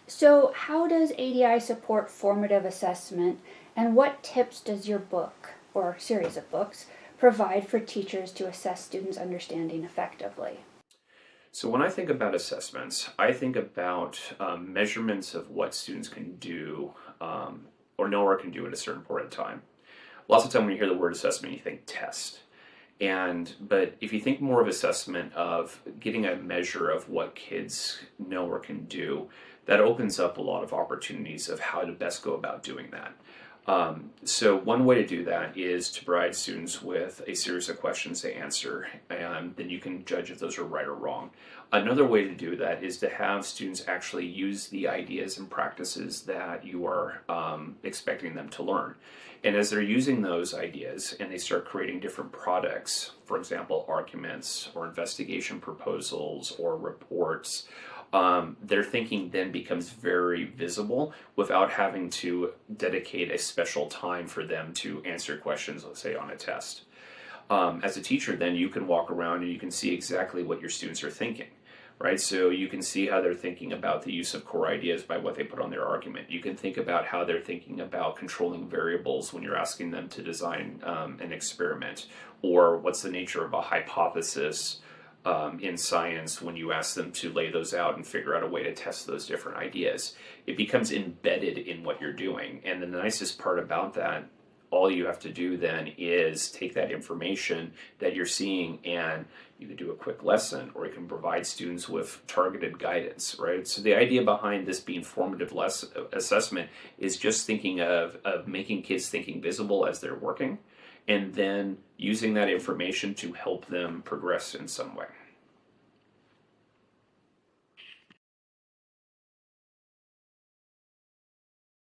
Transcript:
So, how does ADI support formative assessment, and what tips does your book, or series of books, provide for teachers to assess students' understanding effectively? So when I think about assessments, I think about measurements of what students can do or know or can do at a certain point in time. Lots of time when you hear the word assessment, you think test. But if you think more of assessment of getting a measure of what kids know or can do, that opens up a lot of opportunities of how to best go about doing that. So one way to do that is to provide students with a series of questions to answer, and then you can judge if those are right or wrong. Another way to do that is to have students actually use the ideas and practices that you are expecting them to learn. And as they're using those ideas and they start creating different products, for example, arguments or investigation proposals or reports, their thinking then becomes very visible without having to dedicate a special time for them to answer questions, let's say on a test. As a teacher, then you can walk around and you can see exactly what your students are thinking, right? So you can see how they're thinking about the use of core ideas by what they put on their argument. You can think about how they're thinking about controlling variables when you're asking them to design an experiment, or what's the nature of a hypothesis in science when you ask them to lay those out and figure out a way to test those different ideas. It becomes embedded in what you're doing. And the nicest part about that, all you have to do then is take that information that you're seeing and you can do a quick lesson, or you can provide students with targeted guidance, right? So the idea behind this being formative assessment is just thinking of making kids thinking visible as they're working, and then using that information to help them progress in some way.